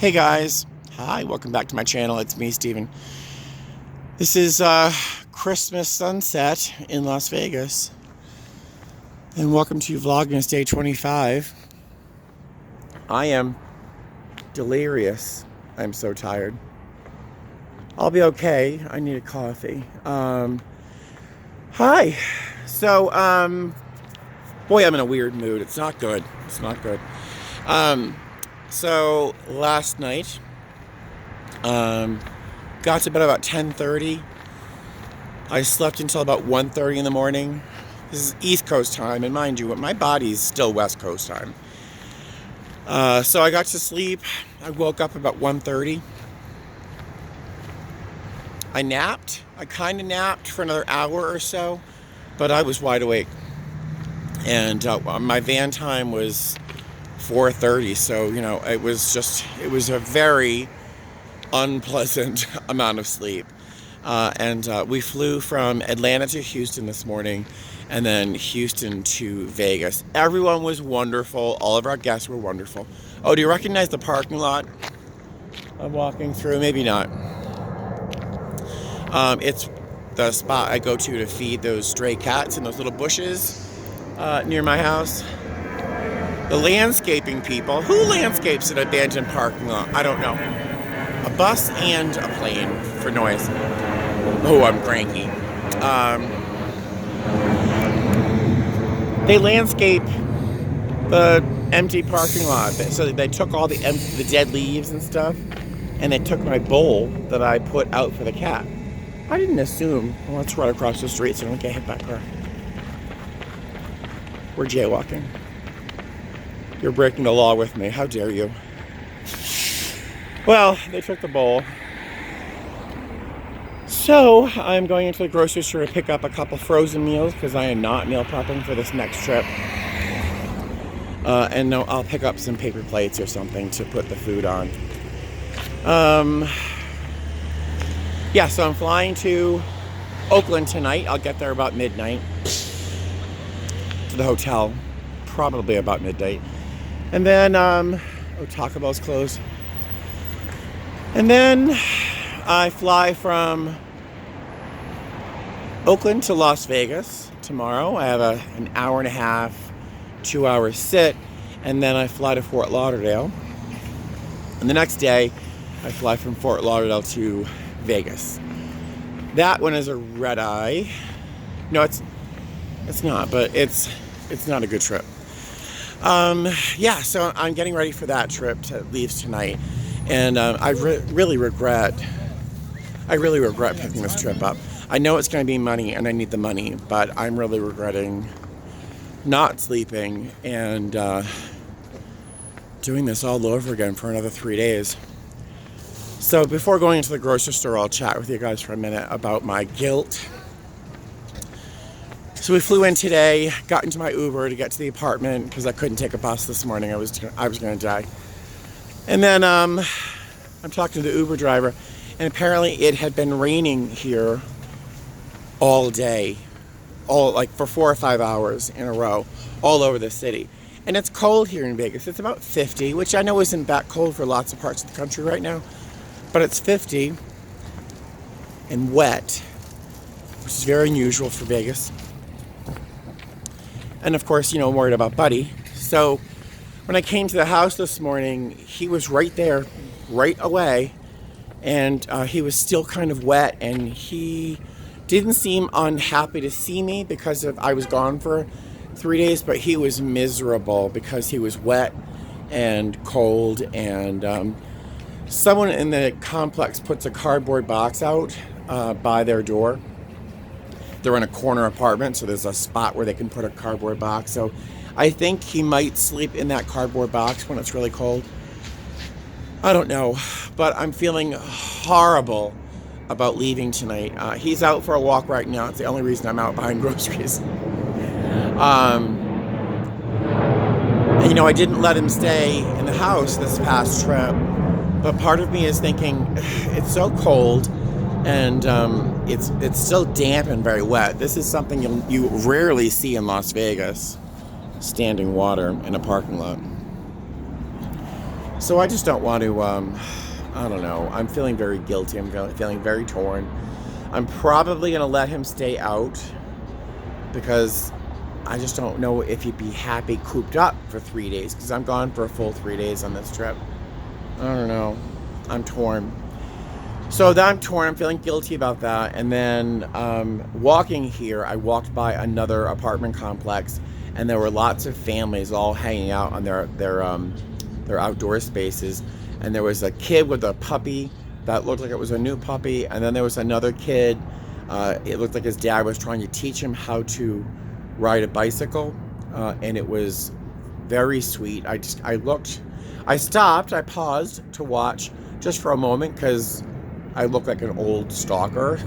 Hey guys, hi, welcome back to my channel. It's me, Steven. This is Christmas sunset in Las Vegas, and welcome to Vlogmas Day 25. I am delirious. I'm so tired. I'll be okay. I need a coffee. Hi. So, boy, I'm in a weird mood. It's not good. It's not good. So last night, got to bed about 10:30. I slept until about 1:30 in the morning. This is East Coast time, and mind you, my body's still West Coast time. So I got to sleep. I woke up about 1:30. I napped. I kind of napped for another hour or so, but I was wide awake. And my van time was 4:30, so it was a very unpleasant amount of sleep. And we flew from Atlanta to Houston this morning, and then Houston to Vegas. Everyone was wonderful. All of our guests were wonderful. Oh, do you recognize the parking lot I'm walking through? Maybe not. It's the spot I go to feed those stray cats in those little bushes near my house. The landscaping people. Who landscapes an abandoned parking lot? I don't know. A bus and a plane for noise. Oh, I'm cranky. They landscape the empty parking lot. So they took all the dead leaves and stuff, and they took my bowl that I put out for the cat. I didn't assume. Well, let's run across the street so I don't get hit by a car. We're jaywalking. You're breaking the law with me. How dare you? Well, they took the bowl. So, I'm going into the grocery store to pick up a couple frozen meals because I am not meal prepping for this next trip. And no, I'll pick up some paper plates or something to put the food on. Yeah, so I'm flying to Oakland tonight. I'll get there about midnight. To the hotel. Probably about midnight. And then, Taco Bell's closed. And then I fly from Oakland to Las Vegas tomorrow. I have an hour and a half, 2 hour sit, and then I fly to Fort Lauderdale. And the next day, I fly from Fort Lauderdale to Vegas. That one is a red eye. No, it's not, but it's not a good trip. Yeah, so I'm getting ready for that trip that leaves tonight, and I really regret picking this trip up. I know it's going to be money, and I need the money, but I'm really regretting not sleeping and doing this all over again for another 3 days. So before going into the grocery store, I'll chat with you guys for a minute about my guilt. So we flew in today, got into my Uber to get to the apartment because I couldn't take a bus this morning. I was going to die. And then I'm talking to the Uber driver, and apparently it had been raining here all day, for 4 or 5 hours in a row, all over the city. And it's cold here in Vegas. It's about 50, which I know isn't that cold for lots of parts of the country right now, but it's 50 and wet, which is very unusual for Vegas. And of course, I'm worried about Buddy. So when I came to the house this morning, he was right there, right away. And he was still kind of wet. And he didn't seem unhappy to see me because I was gone for 3 days. But he was miserable because he was wet and cold. And someone in the complex puts a cardboard box out by their door. They're in a corner apartment, so there's a spot where they can put a cardboard box. So I think he might sleep in that cardboard box when it's really cold. I don't know, but I'm feeling horrible about leaving tonight. He's out for a walk right now. It's the only reason I'm out buying groceries. I didn't let him stay in the house this past trip, but part of me is thinking, it's so cold. And it's still damp and very wet. This is something you rarely see in Las Vegas, standing water in a parking lot. So I just don't want to, I don't know. I'm feeling very guilty. I'm feeling very torn. I'm probably going to let him stay out because I just don't know if he'd be happy cooped up for 3 days because I'm gone for a full 3 days on this trip. I don't know. I'm torn. So that I'm torn. I'm feeling guilty about that. And then walking here, I walked by another apartment complex, and there were lots of families all hanging out on their outdoor spaces. And there was a kid with a puppy that looked like it was a new puppy. And then there was another kid. It looked like his dad was trying to teach him how to ride a bicycle. And it was very sweet. I stopped, I paused to watch just for a moment because I look like an old stalker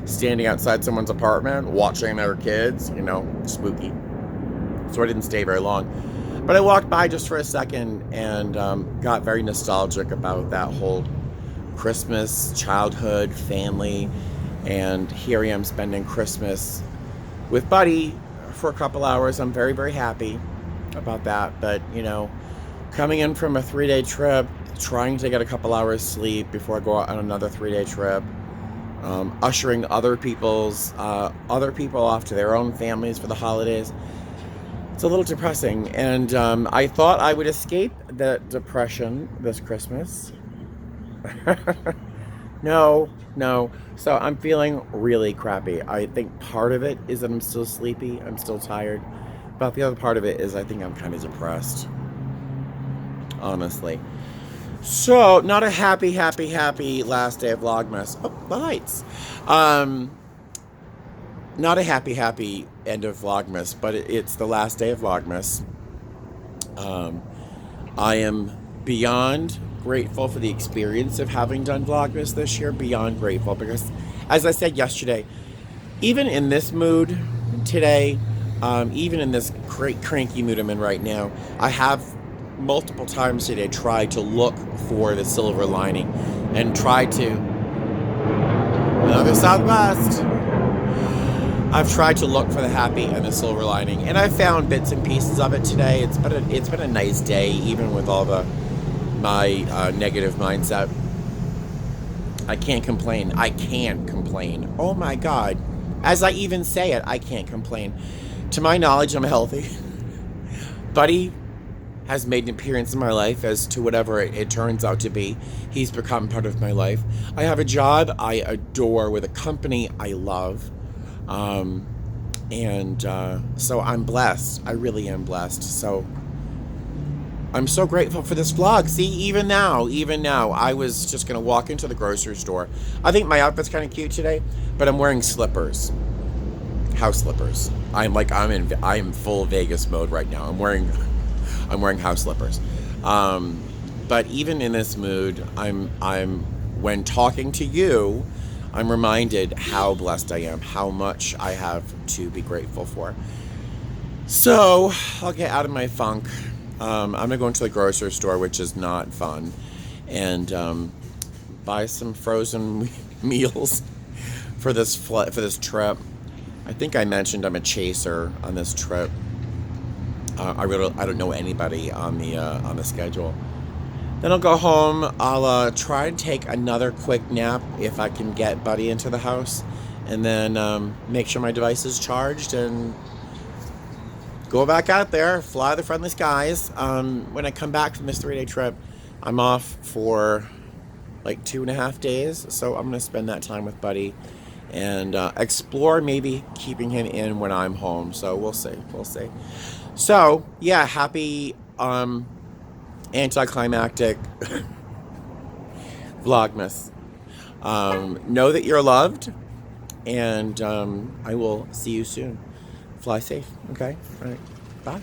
standing outside someone's apartment watching their kids, spooky. So I didn't stay very long. But I walked by just for a second and got very nostalgic about that whole Christmas, childhood, family. And here I am spending Christmas with Buddy for a couple hours. I'm very, very happy about that. But, coming in from a 3-day trip, trying to get a couple hours sleep before I go out on another 3-day trip, ushering other people off to their own families for the holidays. It's a little depressing, and I thought I would escape that depression this Christmas. No. So I'm feeling really crappy. I think part of it is that I'm still sleepy, I'm still tired, but the other part of it is I think I'm kind of depressed, honestly. So, not a happy last day of Vlogmas. Oh, the lights. Not a happy end of Vlogmas, but it's the last day of Vlogmas. I am beyond grateful for the experience of having done Vlogmas this year. Beyond grateful because, as I said yesterday, even in this mood today, even in this great cranky mood I'm in right now, I have multiple times today tried to look for the silver lining and tried to another Southwest. I've tried to look for the happy and the silver lining, and I found bits and pieces of it today. It's been a nice day, even with all my negative mindset. I can't complain. Oh my God. As I even say it, I can't complain. To my knowledge, I'm healthy. Buddy has made an appearance in my life as to whatever it turns out to be. He's become part of my life. I have a job I adore with a company I love. So I'm blessed. I really am blessed. So I'm so grateful for this vlog. See, even now, I was just going to walk into the grocery store. I think my outfit's kind of cute today, but I'm wearing slippers. House slippers. I'm in full Vegas mode right now. I'm wearing house slippers. But even in this mood, when talking to you, I'm reminded how blessed I am, how much I have to be grateful for. So I'll get out of my funk. I'm gonna go into the grocery store, which is not fun, and buy some frozen meals for this trip. I think I mentioned I'm a chaser on this trip. I don't know anybody on the schedule. Then I'll go home. I'll try and take another quick nap if I can get Buddy into the house, and then make sure my device is charged and go back out there, fly the friendly skies. When I come back from this 3-day trip, I'm off for like 2.5 days, so I'm gonna spend that time with Buddy and explore maybe keeping him in when I'm home. So we'll see. So yeah, happy anticlimactic Vlogmas. Know that you're loved, and I will see you soon. Fly safe, okay? All right, bye.